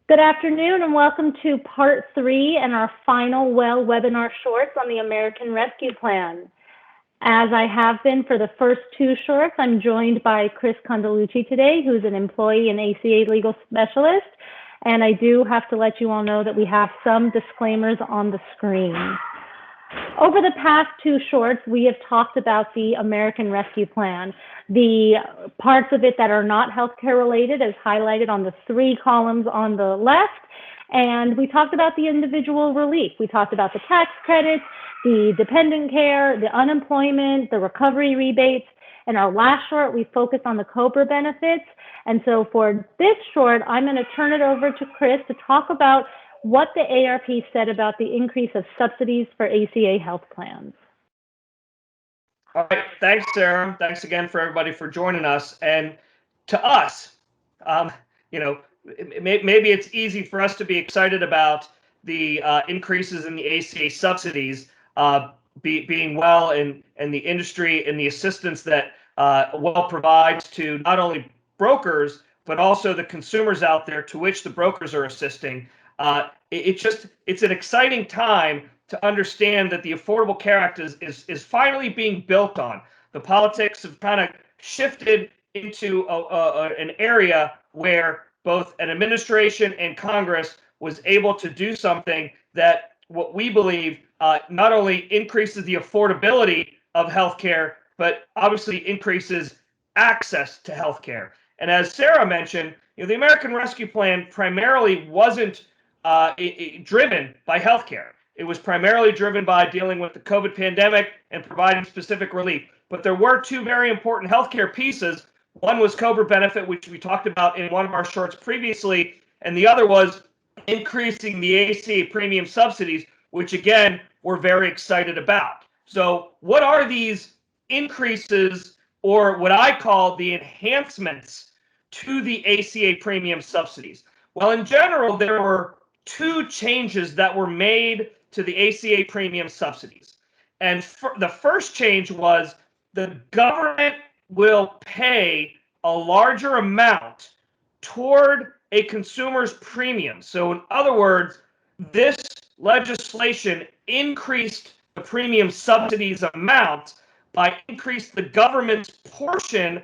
Good afternoon and welcome to part 3 and our final webinar shorts on the American Rescue Plan. As I have been for the first 2 shorts, I'm joined by Chris Condalucci today, who's an employee and ACA legal specialist. And I do have to let you all know that we have some disclaimers on the screen. Over the past 2 shorts, we have talked about the American Rescue Plan. The parts of it that are not healthcare related is highlighted on the 3 columns on the left. And we talked about the individual relief. We talked about the tax credits, the dependent care, the unemployment, the recovery rebates. In our last short, we focused on the COBRA benefits. And so for this short, I'm going to turn it over to Chris to talk about what the ARP said about the increase of subsidies for ACA health plans. All right, thanks, Sarah. Thanks again for everybody for joining us. And to us, maybe it's easy for us to be excited about the increases in the ACA subsidies being well and the industry and the assistance that well provides to not only brokers, but also the consumers out there to which the brokers are assisting. It's an exciting time to understand that the Affordable Care Act is finally being built on. The politics have kind of shifted into an area where both an administration and Congress was able to do something that what we believe not only increases the affordability of healthcare, but obviously increases access to healthcare. And as Sarah mentioned, the American Rescue Plan primarily wasn't driven by healthcare. It was primarily driven by dealing with the COVID pandemic and providing specific relief. But there were 2 very important healthcare pieces. One was COBRA benefit, which we talked about in one of our shorts previously, and the other was increasing the ACA premium subsidies, which again, we're very excited about. So what are these increases, or what I call the enhancements to the ACA premium subsidies? Well, in general, there were 2 changes that were made to the ACA premium subsidies. And the first change was the government will pay a larger amount toward a consumer's premium. So in other words, this legislation increased the premium subsidies amount by increasing the government's portion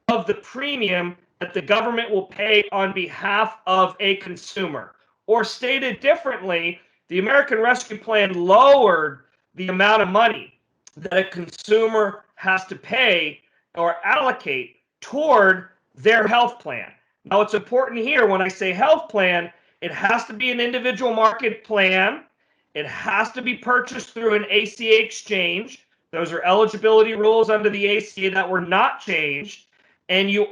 of the premium that the government will pay on behalf of a consumer. Or stated differently, the American Rescue Plan lowered the amount of money that a consumer has to pay or allocate toward their health plan. Now, it's important here when I say health plan, it has to be an individual market plan. It has to be purchased through an ACA exchange. Those are eligibility rules under the ACA that were not changed. And you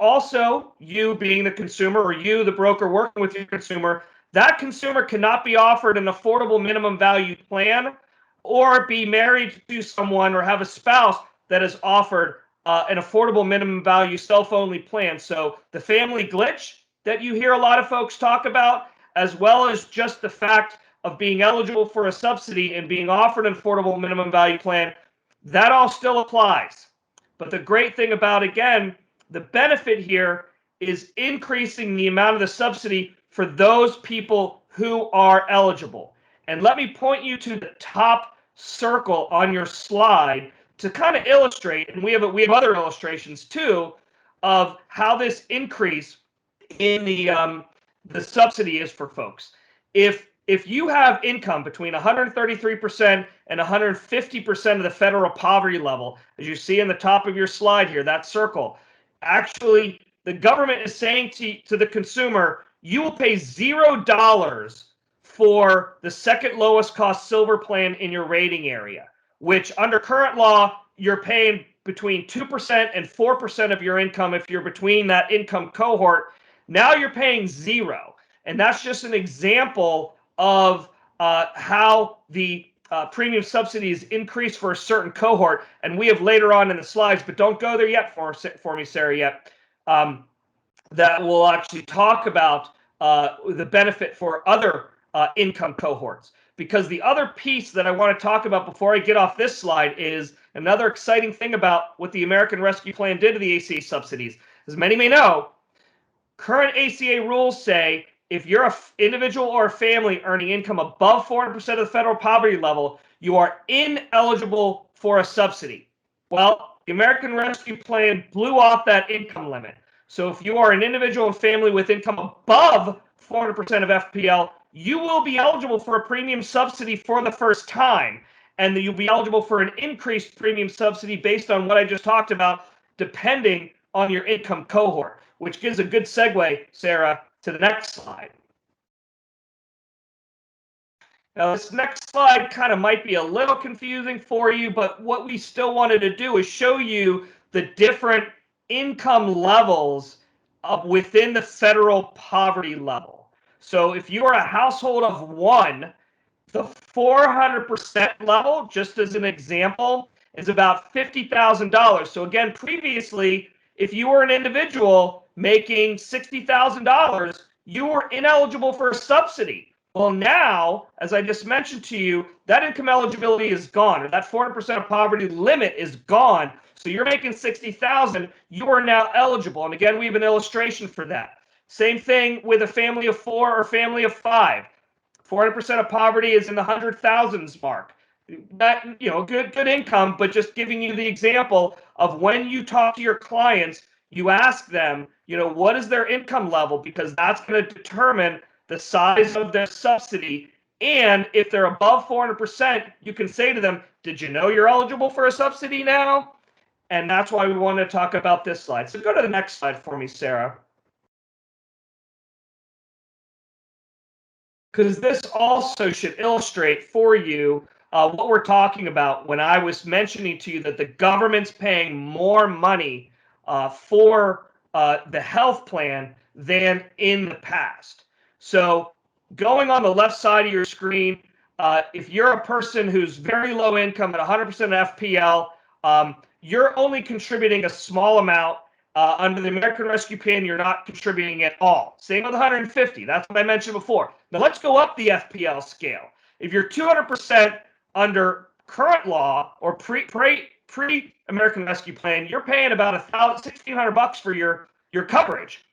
being the consumer, or you, the broker working with your consumer, that consumer cannot be offered an affordable minimum value plan or be married to someone or have a spouse that is offered an affordable minimum value self-only plan. So the family glitch that you hear a lot of folks talk about, as well as just the fact of being eligible for a subsidy and being offered an affordable minimum value plan, that all still applies. But the great thing about, again, the benefit here is increasing the amount of the subsidy for those people who are eligible. And let me point you to the top circle on your slide to kind of illustrate, and we have other illustrations too, of how this increase in the subsidy is for folks. If you have income between 133% and 150% of the federal poverty level, as you see in the top of your slide here, that circle, actually the government is saying to the consumer, you will pay $0 for the second lowest cost silver plan in your rating area, which under current law, you're paying between 2% and 4% of your income if you're between that income cohort. Now you're paying 0. And that's just an example of how the premium subsidies increase for a certain cohort. And we have later on in the slides, but don't go there yet for me, Sarah, yet, that will actually talk about the benefit for other income cohorts. Because the other piece that I want to talk about before I get off this slide is another exciting thing about what the American Rescue Plan did to the ACA subsidies. As many may know, current ACA rules say if you're an individual or a family earning income above 400% of the federal poverty level, you are ineligible for a subsidy. Well, the American Rescue Plan blew off that income limit. So if you are an individual and family with income above 400% of FPL, you will be eligible for a premium subsidy for the first time. And you'll be eligible for an increased premium subsidy based on what I just talked about, depending on your income cohort, which gives a good segue, Sarah, to the next slide. Now, this next slide kind of might be a little confusing for you, but what we still wanted to do is show you the different income levels within the federal poverty level. So if you are a household of one, the 400% level, just as an example, is about $50,000. So again, previously, if you were an individual making $60,000, you were ineligible for a subsidy. Well, now, as I just mentioned to you, that income eligibility is gone, or that 400% of poverty limit is gone. So you're making $60,000, you are now eligible. And again, we have an illustration for that. Same thing with a family of four or family of five. 400% of poverty is in the 100,000s mark. That, good income, but just giving you the example of when you talk to your clients, you ask them, what is their income level? Because that's going to determine the size of their subsidy. And if they're above 400%, you can say to them, did you know you're eligible for a subsidy now? And that's why we want to talk about this slide. So go to the next slide for me, Sarah. Because this also should illustrate for you what we're talking about when I was mentioning to you that the government's paying more money for the health plan than in the past. So going on the left side of your screen, if you're a person who's very low income at 100% FPL, you're only contributing a small amount. Under the American Rescue Plan, you're not contributing at all. Same with 150. That's what I mentioned before. Now let's go up the FPL scale. If you're 200% under current law or pre-American Rescue Plan, you're paying about $1,600 for your coverage.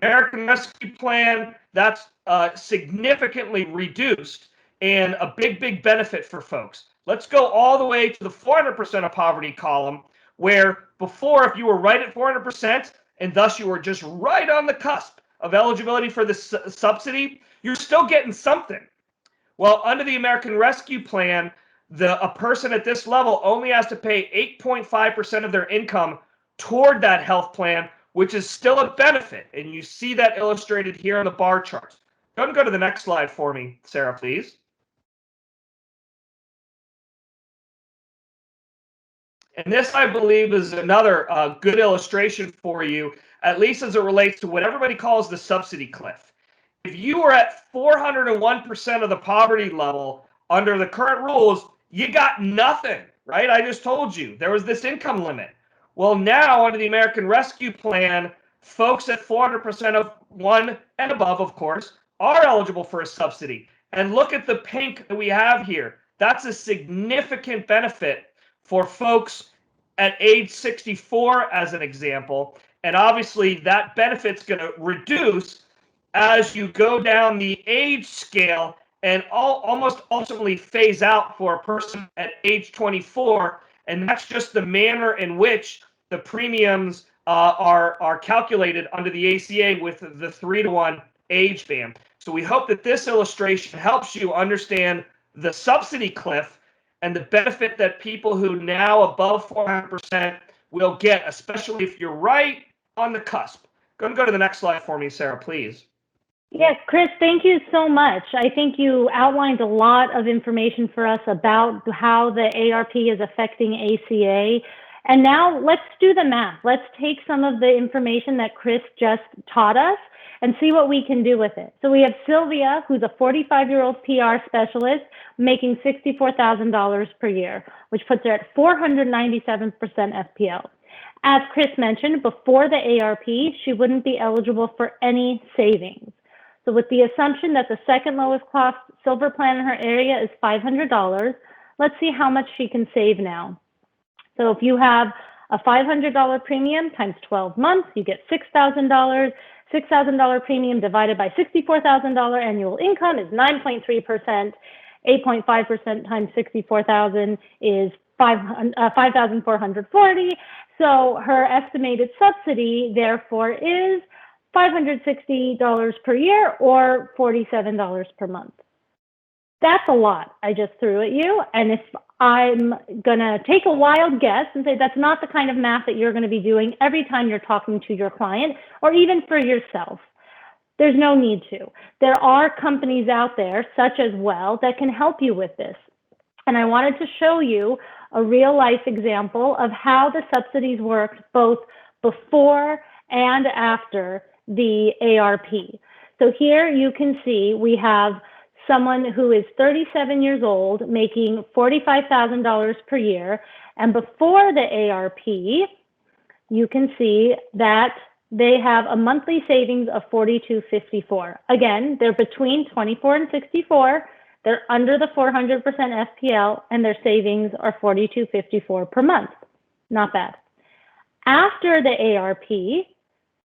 American Rescue Plan, that's significantly reduced and a big benefit for folks. Let's go all the way to the 400% of poverty column, where before, if you were right at 400% and thus you were just right on the cusp of eligibility for the subsidy, you're still getting something. Well, under the American Rescue Plan, a person at this level only has to pay 8.5% of their income toward that health plan, which is still a benefit. And you see that illustrated here on the bar charts. Go ahead and go to the next slide for me, Sarah, please. And this, I believe, is another good illustration for you, at least as it relates to what everybody calls the subsidy cliff. If you are at 401% of the poverty level under the current rules, you got nothing, right? I just told you there was this income limit. Well, now under the American Rescue Plan, folks at 400% of one and above, of course, are eligible for a subsidy. And look at the pink that we have here. That's a significant benefit for folks at age 64, as an example. And obviously, that benefit's going to reduce as you go down the age scale and almost ultimately phase out for a person at age 24. And that's just the manner in which the premiums are calculated under the ACA with the 3-to-1 age band. So we hope that this illustration helps you understand the subsidy cliff and the benefit that people who now above 400% will get, especially if you're right on the cusp. Go to the next slide for me, Sarah, please. Yes, Chris, thank you so much. I think you outlined a lot of information for us about how the ARP is affecting ACA. And now let's do the math. Let's take some of the information that Chris just taught us and see what we can do with it. So we have Sylvia, who's a 45-year-old PR specialist making $64,000 per year, which puts her at 497% FPL. As Chris mentioned, before the ARP, she wouldn't be eligible for any savings. So with the assumption that the second lowest cost silver plan in her area is $500, let's see how much she can save now. So if you have a $500 premium times 12 months, you get $6,000. $6,000 premium divided by $64,000 annual income is 9.3%. 8.5% times 64,000 is 5,440. So her estimated subsidy, therefore, is $560 per year or $47 per month. That's a lot I just threw at you. And if I'm going to take a wild guess and say that's not the kind of math that you're going to be doing every time you're talking to your client or even for yourself, there's no need to. There are companies out there, such as Well, that can help you with this. And I wanted to show you a real life example of how the subsidies worked both before and after the ARP. So here you can see we have someone who is 37 years old making $45,000 per year. And before the ARP, you can see that they have a monthly savings of $42.54. Again, they're between 24 and 64. They're under the 400% FPL, and their savings are $42.54 per month. Not bad. After the ARP,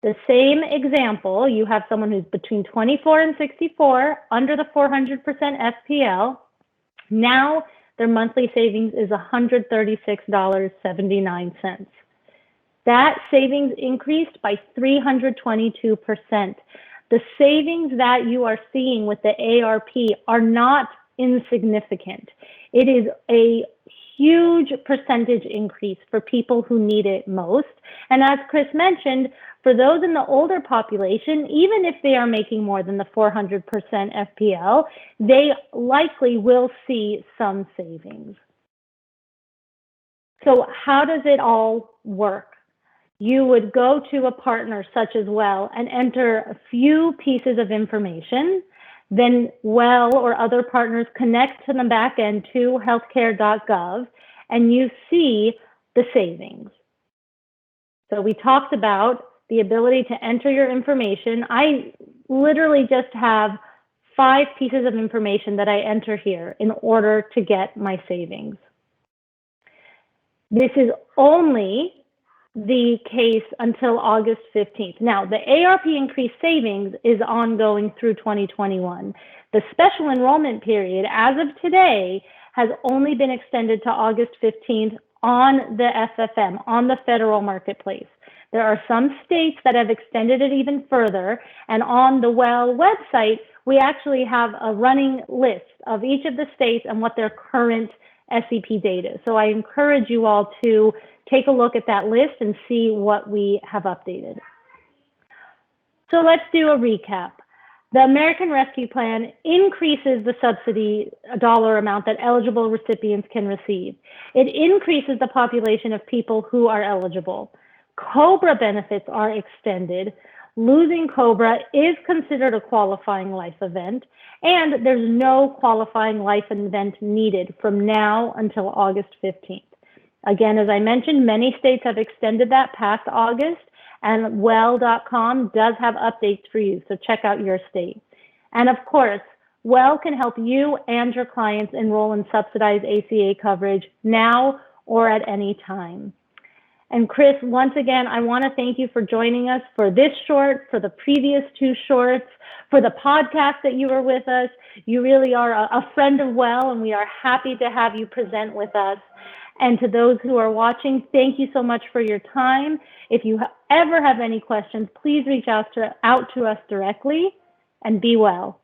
the same example, you have someone who's between 24 and 64, under the 400% FPL. Now their monthly savings is $136.79. That savings increased by 322%. The savings that you are seeing with the ARP are not insignificant. It is a huge percentage increase for people who need it most. And as Chris mentioned, for those in the older population, even if they are making more than the 400% FPL, they likely will see some savings. So how does it all work? You would go to a partner such as Well and enter a few pieces of information. Then Well or other partners connect to the back end to healthcare.gov, and you see the savings. So we talked about the ability to enter your information. I literally just have 5 pieces of information that I enter here in order to get my savings. This is only the case until August 15th. Now, the ARP increased savings is ongoing through 2021. The special enrollment period, as of today, has only been extended to August 15th on the FFM, on the federal marketplace. There are some states that have extended it even further, and on the Well website, we actually have a running list of each of the states and what their current SEP date is. So I encourage you all to take a look at that list and see what we have updated. So let's do a recap. The American Rescue Plan increases the subsidy dollar amount that eligible recipients can receive. It increases the population of people who are eligible. COBRA benefits are extended. Losing COBRA is considered a qualifying life event, and there's no qualifying life event needed from now until August 15th. Again, as I mentioned, many states have extended that past August, and well.com does have updates for you, so check out your state. And of course, Well can help you and your clients enroll in subsidized ACA coverage now or at any time. And Chris, once again, I want to thank you for joining us for this short, for the previous 2 shorts, for the podcast that you were with us. You really are a friend of Well, and we are happy to have you present with us. And to those who are watching, thank you so much for your time. If you ever have any questions, please reach out to us directly, and be well.